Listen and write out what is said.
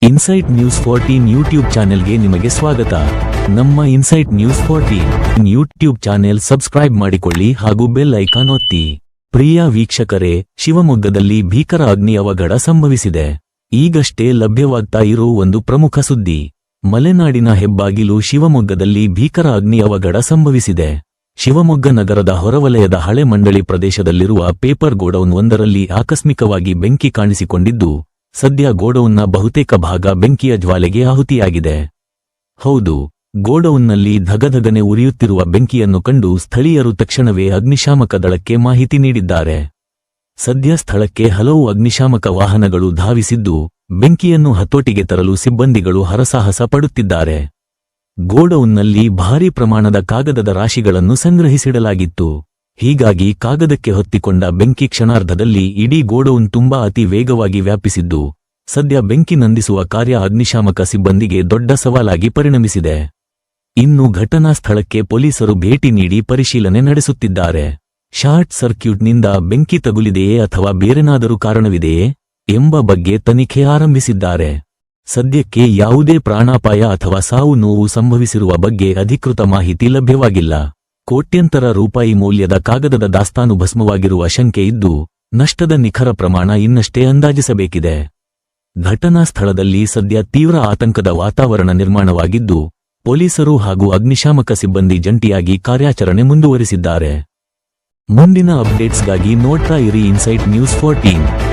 Insight news 14 YouTube ಚಾನೆಲ್ಗೆ ನಿಮಗೆ ಸ್ವಾಗತ. ನಮ್ಮ insight news 14 YouTube channel subscribe ಮಾಡಿಕೊಳ್ಳಿ ಹಾಗೂ ಬೆಲ್ ಐಕಾನ್ ಒತ್ತಿ. ಪ್ರಿಯ ವೀಕ್ಷಕರೇ, ಶಿವಮೊಗ್ಗದಲ್ಲಿ ಭೀಕರ ಅಗ್ನಿ ಅವಘಡ ಸಂಭವಿಸಿದೆ. ಈಗಷ್ಟೇ ಲಭ್ಯವಾಗ್ತಾ ಇರೋ ಒಂದು ಪ್ರಮುಖ ಸುದ್ದಿ. ಮಲೆನಾಡಿನ ಹೆಬ್ಬಾಗಿಲು ಶಿವಮೊಗ್ಗದಲ್ಲಿ ಭೀಕರ ಅಗ್ನಿ ಅವಘಡ ಸಂಭವಿಸಿದೆ. ಶಿವಮೊಗ್ಗ ನಗರದ ಹೊರವಲಯದ ಹಳೆ ಮಂಡಳಿ ಪ್ರದೇಶದಲ್ಲಿರುವ ಪೇಪರ್ ಗೋಡೌನ್ ಒಂದರಲ್ಲಿ ಆಕಸ್ಮಿಕವಾಗಿ ಬೆಂಕಿ ಕಾಣಿಸಿಕೊಂಡಿದ್ದು, ಸದ್ಯ ಗೋಡೌನ್ನ ಬಹುತೇಕ ಭಾಗ ಬೆಂಕಿಯ ಜ್ವಾಲೆಗೆ ಆಹುತಿಯಾಗಿದೆ. ಹೌದು, ಗೋಡೌನ್ನಲ್ಲಿ ಧಗಧಗನೆ ಉರಿಯುತ್ತಿರುವ ಬೆಂಕಿಯನ್ನು ಕಂಡು ಸ್ಥಳೀಯರು ತಕ್ಷಣವೇ ಅಗ್ನಿಶಾಮಕ ದಳಕ್ಕೆ ಮಾಹಿತಿ ನೀಡಿದ್ದಾರೆ. ಸದ್ಯ ಸ್ಥಳಕ್ಕೆ ಹಲವು ಅಗ್ನಿಶಾಮಕ ವಾಹನಗಳು ಧಾವಿಸಿದ್ದು, ಬೆಂಕಿಯನ್ನು ಹತೋಟಿಗೆ ತರಲು ಸಿಬ್ಬಂದಿಗಳು ಹರಸಾಹಸ ಪಡುತ್ತಿದ್ದಾರೆ. ಗೋಡೌನ್ನಲ್ಲಿ ಭಾರೀ ಪ್ರಮಾಣದ ಕಾಗದದ ರಾಶಿಗಳನ್ನು ಸಂಗ್ರಹಿಸಿಡಲಾಗಿತ್ತು. ಹೀಗಾಗಿ ಕಾಗದಕ್ಕೆ ಹೊತ್ತಿಕೊಂಡ ಬೆಂಕಿ ಕ್ಷಣಾರ್ಧದಲ್ಲಿ ಇಡೀ ಗೋಡೌನ್ ತುಂಬಾ ಅತಿ ವೇಗವಾಗಿ ವ್ಯಾಪಿಸಿದ್ದು, ಸದ್ಯ ಬೆಂಕಿ ನಂದಿಸುವ ಕಾರ್ಯ ಅಗ್ನಿಶಾಮಕ ಸಿಬ್ಬಂದಿಗೆ ದೊಡ್ಡ ಸವಾಲಾಗಿ ಪರಿಣಮಿಸಿದೆ. ಇನ್ನು ಘಟನಾ ಸ್ಥಳಕ್ಕೆ ಪೊಲೀಸರು ಭೇಟಿ ನೀಡಿ ಪರಿಶೀಲನೆ ನಡೆಸುತ್ತಿದ್ದಾರೆ. ಶಾರ್ಟ್ ಸರ್ಕ್ಯೂಟ್ನಿಂದ ಬೆಂಕಿ ತಗುಲಿದೆಯೇ ಅಥವಾ ಬೇರೆನಾದರೂ ಕಾರಣವಿದೆಯೇ ಎಂಬ ಬಗ್ಗೆ ತನಿಖೆ ಆರಂಭಿಸಿದ್ದಾರೆ. ಸದ್ಯಕ್ಕೆ ಯಾವುದೇ ಪ್ರಾಣಾಪಾಯ ಅಥವಾ ಸಾವು ನೋವು ಸಂಭವಿಸಿರುವ ಬಗ್ಗೆ ಅಧಿಕೃತ ಮಾಹಿತಿ ಲಭ್ಯವಾಗಿಲ್ಲ. ಕೋಟ್ಯಂತರ ರೂಪಾಯಿ ಮೌಲ್ಯದ ಕಾಗದದ ದಾಸ್ತಾನು ಭಸ್ಮವಾಗಿರುವ ಶಂಕೆ ಇದ್ದು, ನಷ್ಟದ ನಿಖರ ಪ್ರಮಾಣ ಇನ್ನಷ್ಟೇ ಅಂದಾಜಿಸಬೇಕಿದೆ. ಘಟನಾ ಸ್ಥಳದಲ್ಲಿ ಸದ್ಯ ತೀವ್ರ ಆತಂಕದ ವಾತಾವರಣ ನಿರ್ಮಾಣವಾಗಿದ್ದು, ಪೊಲೀಸರು ಹಾಗೂ ಅಗ್ನಿಶಾಮಕ ಸಿಬ್ಬಂದಿ ಜಂಟಿಯಾಗಿ ಕಾರ್ಯಾಚರಣೆ ಮುಂದುವರಿಸಿದ್ದಾರೆ. ಮುಂದಿನ ಅಪ್ಡೇಟ್ಸ್ಗಾಗಿ ನೋಡ್ತಾ ಇರಿ ಇನ್ಸೈಟ್ ನ್ಯೂಸ್ 14.